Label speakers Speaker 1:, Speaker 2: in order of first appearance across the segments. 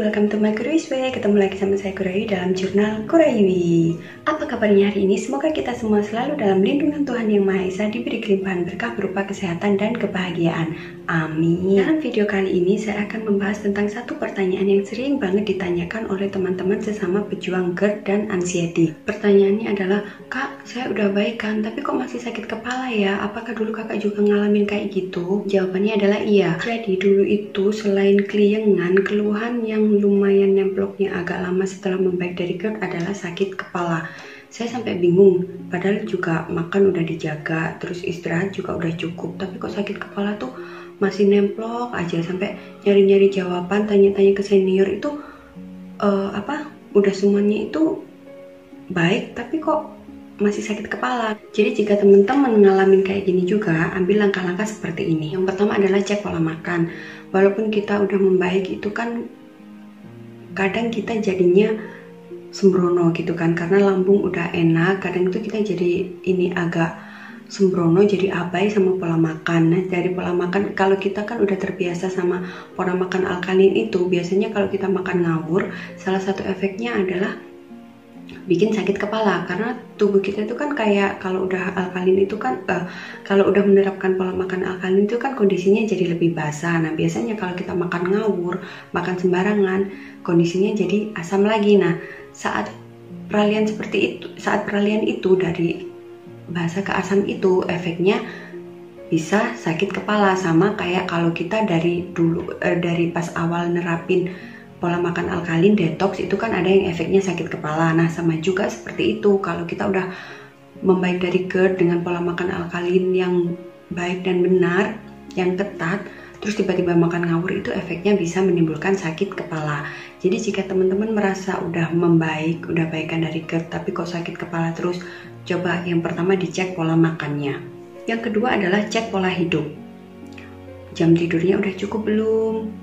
Speaker 1: welcome to my Kurayuswe. Ketemu lagi sama saya Kurayu dalam jurnal Kurayui. Apa kabarnya hari ini? Semoga kita semua selalu dalam lindungan Tuhan Yang Maha Esa, diberi kelimpahan berkah berupa kesehatan dan kebahagiaan. Amin. Dalam video kali ini saya akan membahas tentang satu pertanyaan yang sering banget ditanyakan oleh teman-teman sesama pejuang GERD dan anxiety. Pertanyaannya adalah, Kak, saya udah baik kan, tapi kok masih sakit kepala ya? Apakah dulu kakak juga ngalamin kayak gitu? Jawabannya adalah iya. Jadi dulu itu selain keliengan, keluhan yang lumayan nemploknya agak lama setelah membaik dari GERD adalah sakit kepala. Saya sampai bingung, padahal juga makan udah dijaga, terus istirahat juga udah cukup, tapi kok sakit kepala tuh masih nemplok aja. Sampai nyari-nyari jawaban, tanya-tanya ke senior itu udah semuanya itu baik, tapi kok masih sakit kepala. Jadi jika teman-teman ngalamin kayak gini juga, ambil langkah-langkah seperti ini. Yang pertama adalah cek pola makan. Walaupun kita udah membaik, itu kan kadang kita jadinya sembrono gitu kan, karena lambung udah enak, kadang itu kita jadi ini agak sembrono, jadi abai sama pola makan. Nah, dari pola makan, kalau kita kan udah terbiasa sama pola makan alkalin itu, biasanya kalau kita makan ngawur, salah satu efeknya adalah bikin sakit kepala, karena tubuh kita itu kan kayak kalau udah alkalin itu kan kalau udah menerapkan pola makan alkalin itu kan kondisinya jadi lebih basah. Nah, biasanya kalau kita makan ngawur, makan sembarangan, kondisinya jadi asam lagi. Nah, saat peralihan itu dari basah ke asam itu, efeknya bisa sakit kepala. Sama kayak kalau kita dari pas awal nerapin pola makan alkalin detox, itu kan ada yang efeknya sakit kepala. Nah, sama juga seperti itu, kalau kita udah membaik dari GERD dengan pola makan alkalin yang baik dan benar, yang ketat, terus tiba-tiba makan ngawur, itu efeknya bisa menimbulkan sakit kepala. Jadi jika teman-teman merasa udah membaik, udah baikan dari GERD, tapi kok sakit kepala terus, coba yang pertama dicek pola makannya. Yang kedua adalah cek pola hidup. Jam tidurnya udah cukup belum?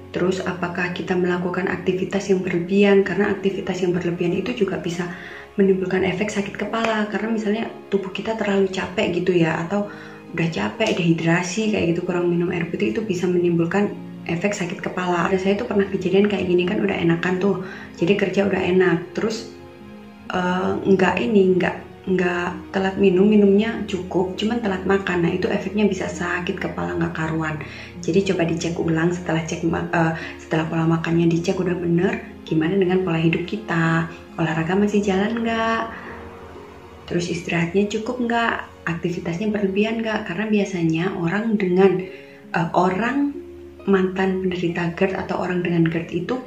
Speaker 1: Terus apakah kita melakukan aktivitas yang berlebihan? Karena aktivitas yang berlebihan itu juga bisa menimbulkan efek sakit kepala. Karena misalnya tubuh kita terlalu capek gitu ya, atau udah capek, dehidrasi kayak gitu, kurang minum air putih, itu bisa menimbulkan efek sakit kepala. Ada saya tuh pernah kejadian kayak gini kan, udah enakan tuh, jadi kerja udah enak, terus nggak telat minumnya cukup, cuman telat makan. Nah, itu efeknya bisa sakit kepala nggak karuan. Jadi coba dicek ulang setelah pola makannya dicek udah bener, gimana dengan pola hidup kita, olahraga masih jalan nggak, terus istirahatnya cukup nggak, aktivitasnya berlebihan nggak. Karena biasanya orang mantan penderita GERD atau orang dengan GERD itu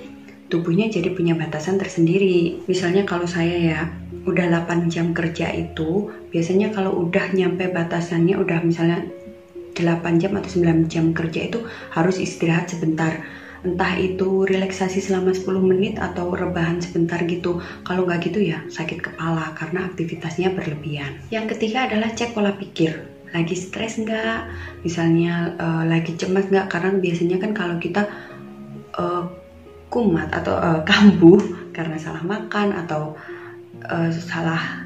Speaker 1: tubuhnya jadi punya batasan tersendiri. Misalnya kalau saya ya, udah 8 jam kerja itu, biasanya kalau udah nyampe batasannya, udah misalnya 8 jam atau 9 jam kerja itu harus istirahat sebentar. Entah itu relaksasi selama 10 menit atau rebahan sebentar gitu. Kalau nggak gitu ya sakit kepala karena aktivitasnya berlebihan. Yang ketiga adalah cek pola pikir. Lagi stres nggak? Misalnya lagi cemas nggak? Karena biasanya kan kalau kita kumat atau kambuh karena salah makan atau salah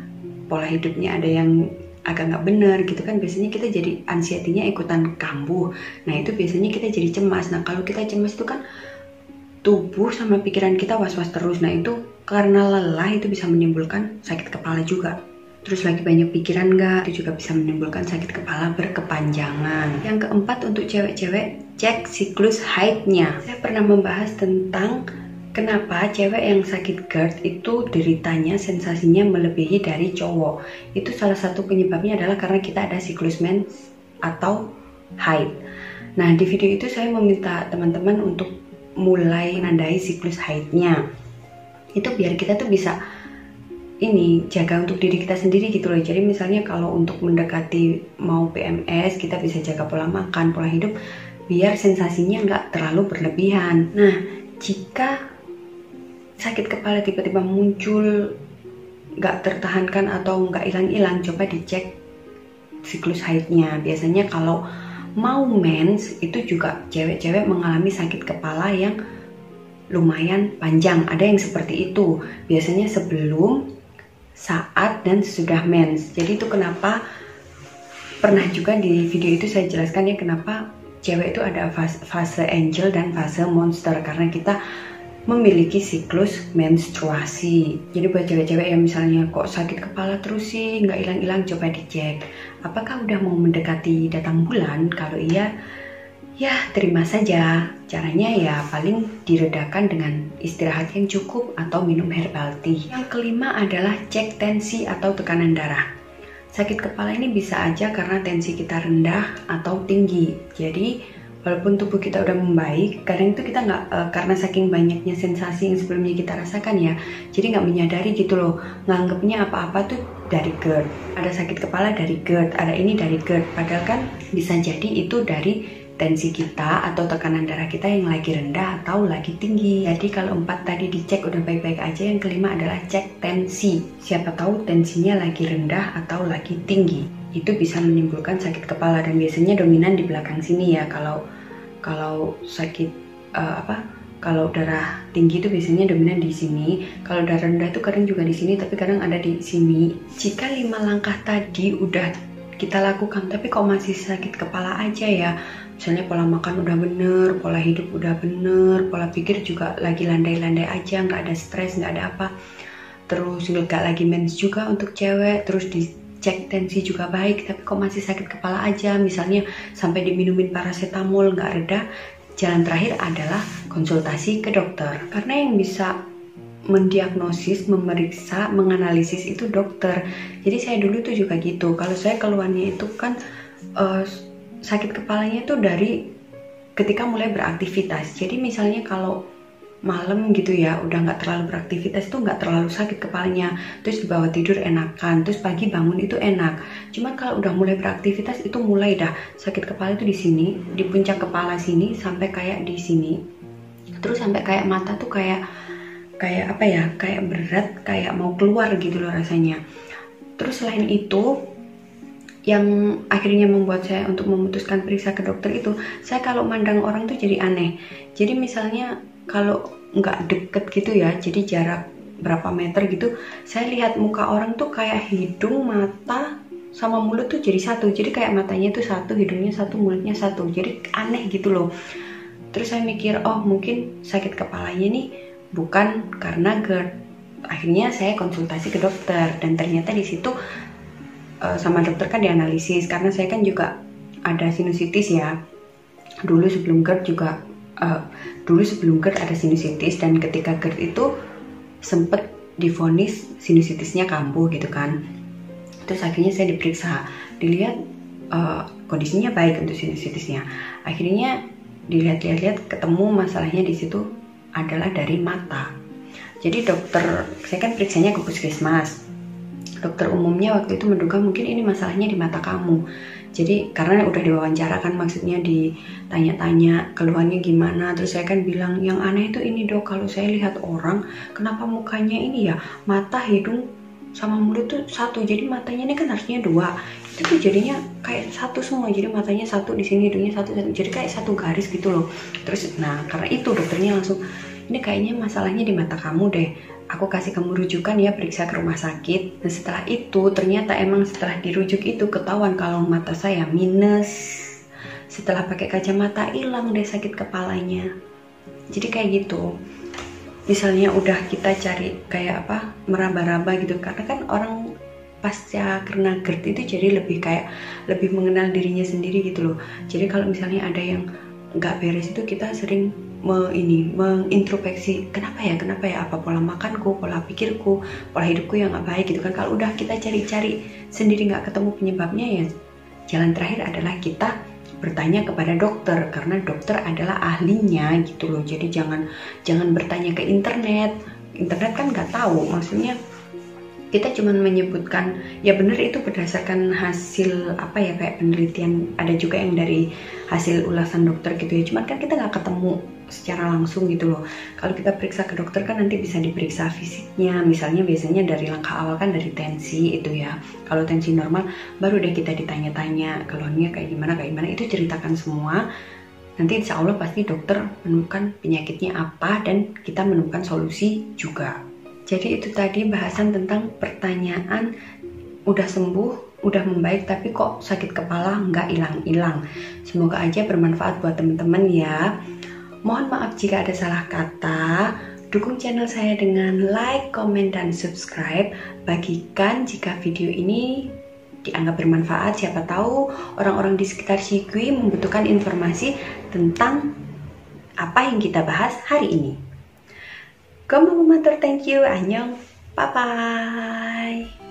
Speaker 1: pola hidupnya, ada yang agak nggak bener gitu kan, biasanya kita jadi anxiety-nya ikutan kambuh. Nah, itu biasanya kita jadi cemas. Nah, kalau kita cemas itu kan tubuh sama pikiran kita was-was terus. Nah, itu karena lelah itu bisa menimbulkan sakit kepala juga. Terus lagi banyak pikiran nggak, itu juga bisa menimbulkan sakit kepala berkepanjangan. Yang keempat, untuk cewek-cewek, cek siklus haidnya. Saya pernah membahas tentang kenapa cewek yang sakit GERD itu deritanya, sensasinya melebihi dari cowok. Itu salah satu penyebabnya adalah karena kita ada siklus mens atau haid. Nah, di video itu saya meminta teman-teman untuk mulai menandai siklus haidnya. Itu biar kita tuh bisa jaga untuk diri kita sendiri gitu loh. Jadi misalnya kalau untuk mendekati mau PMS, kita bisa jaga pola makan, pola hidup, biar sensasinya nggak terlalu berlebihan. Nah, jika sakit kepala tiba-tiba muncul, nggak tertahankan atau nggak hilang-hilang, coba dicek siklus haidnya. Biasanya kalau mau mens, itu juga cewek-cewek mengalami sakit kepala yang lumayan panjang. Ada yang seperti itu, biasanya sebelum, saat, dan sesudah mens. Jadi itu kenapa pernah juga di video itu saya jelaskan ya, kenapa cewek itu ada fase angel dan fase monster karena kita memiliki siklus menstruasi. Jadi buat cewek-cewek yang misalnya kok sakit kepala terus sih nggak hilang-hilang, coba dicek apakah udah mau mendekati datang bulan. Kalau iya, ya terima saja. Caranya ya paling diredakan dengan istirahat yang cukup atau minum herbal tea. Yang kelima adalah cek tensi atau tekanan darah. Sakit kepala ini bisa aja karena tensi kita rendah atau tinggi. Jadi walaupun tubuh kita udah membaik, kadang itu kita nggak, karena saking banyaknya sensasi yang sebelumnya kita rasakan ya, jadi nggak menyadari gitu loh, nganggepnya apa-apa tuh dari GERD. Ada sakit kepala dari GERD, ada ini dari GERD, padahal kan bisa jadi itu dari tensi kita atau tekanan darah kita yang lagi rendah atau lagi tinggi. Jadi kalau 4 tadi dicek udah baik-baik aja, yang kelima adalah cek tensi. Siapa tahu tensinya lagi rendah atau lagi tinggi. Itu bisa menimbulkan sakit kepala dan biasanya dominan di belakang sini ya. Kalau sakit kalau darah tinggi itu biasanya dominan di sini. Kalau darah rendah itu kadang juga di sini, tapi kadang ada di sini. Jika 5 langkah tadi udah kita lakukan tapi kok masih sakit kepala aja ya, misalnya pola makan udah bener, pola hidup udah bener, pola pikir juga lagi landai-landai aja, nggak ada stres, nggak ada apa, terus nggak lagi mens juga untuk cewek, terus dicek tensi juga baik, tapi kok masih sakit kepala aja, misalnya sampai diminumin paracetamol nggak reda, jalan terakhir adalah konsultasi ke dokter. Karena yang bisa mendiagnosis, memeriksa, menganalisis itu dokter. Jadi saya dulu tuh juga gitu. Kalau saya keluhannya itu kan sakit kepalanya tuh dari ketika mulai beraktivitas. Jadi misalnya kalau malam gitu ya, udah nggak terlalu beraktivitas tuh nggak terlalu sakit kepalanya, terus dibawa tidur enakan, terus pagi bangun itu enak. Cuman kalau udah mulai beraktivitas itu mulai dah sakit kepala itu di sini, di puncak kepala sini sampai kayak di sini, terus sampai kayak mata tuh kayak apa ya, kayak berat, kayak mau keluar gitu loh rasanya. Terus selain itu, yang akhirnya membuat saya untuk memutuskan periksa ke dokter itu, saya kalau mandang orang tuh jadi aneh. Jadi misalnya kalau nggak deket gitu ya, jadi jarak berapa meter gitu, saya lihat muka orang tuh kayak hidung, mata, sama mulut tuh jadi satu. Jadi kayak matanya tuh satu, hidungnya satu, mulutnya satu. Jadi aneh gitu loh. Terus saya mikir, oh mungkin sakit kepalanya nih bukan karena GERD. Akhirnya saya konsultasi ke dokter dan ternyata di situ sama dokter kan dianalisis, karena saya kan juga ada sinusitis ya. Dulu sebelum GERD ada sinusitis, dan ketika GERD itu sempet divonis sinusitisnya kambuh gitu kan. Terus akhirnya saya diperiksa, dilihat kondisinya baik untuk sinusitisnya. Akhirnya dilihat-lihat ketemu masalahnya di situ adalah dari mata. Jadi dokter, saya kan periksanya ke puskesmas. Dokter umumnya waktu itu menduga mungkin ini masalahnya di mata kamu. Jadi karena udah diwawancara kan, maksudnya ditanya-tanya keluhannya gimana. Terus saya kan bilang, yang aneh itu ini dok, kalau saya lihat orang kenapa mukanya ini ya, mata, hidung, sama mulut tuh satu. Jadi matanya ini kan harusnya 2, itu tuh jadinya kayak satu semua. Jadi matanya satu di sini, hidungnya satu, jadi kayak satu garis gitu loh. Terus nah karena itu dokternya langsung, ini kayaknya masalahnya di mata kamu deh, aku kasih kamu rujukan ya, periksa ke rumah sakit. Dan setelah itu ternyata emang setelah dirujuk itu ketahuan kalau mata saya minus. Setelah pakai kacamata hilang deh sakit kepalanya. Jadi kayak gitu, misalnya udah kita cari kayak apa, meraba-raba gitu, karena kan orang pasca kena GERD itu jadi lebih mengenal dirinya sendiri gitu loh. Jadi kalau misalnya ada yang nggak beres itu kita sering mengintrospeksi, kenapa ya, apa pola makanku, pola pikirku, pola hidupku yang nggak baik gitu kan. Kalau udah kita cari-cari sendiri nggak ketemu penyebabnya, ya jalan terakhir adalah kita bertanya kepada dokter, karena dokter adalah ahlinya gitu loh. Jadi jangan bertanya ke internet kan nggak tahu, maksudnya kita cuma menyebutkan ya bener itu berdasarkan hasil apa ya, kayak penelitian, ada juga yang dari hasil ulasan dokter gitu ya. Cuman kan kita nggak ketemu secara langsung gitu loh. Kalau kita periksa ke dokter kan nanti bisa diperiksa fisiknya, misalnya biasanya dari langkah awal kan dari tensi itu ya. Kalau tensi normal baru deh kita ditanya-tanya keluhannya kayak gimana, itu ceritakan semua. Nanti insya Allah pasti dokter menemukan penyakitnya apa dan kita menemukan solusi juga. Jadi itu tadi bahasan tentang pertanyaan udah sembuh udah membaik tapi kok sakit kepala nggak hilang-hilang. Semoga aja bermanfaat buat teman-teman ya. Mohon maaf jika ada salah kata. Dukung channel saya dengan like, komen, dan subscribe. Bagikan jika video ini dianggap bermanfaat. Siapa tahu orang-orang di sekitar Shigui membutuhkan informasi tentang apa yang kita bahas hari ini. Thank you, annyeong, bye-bye.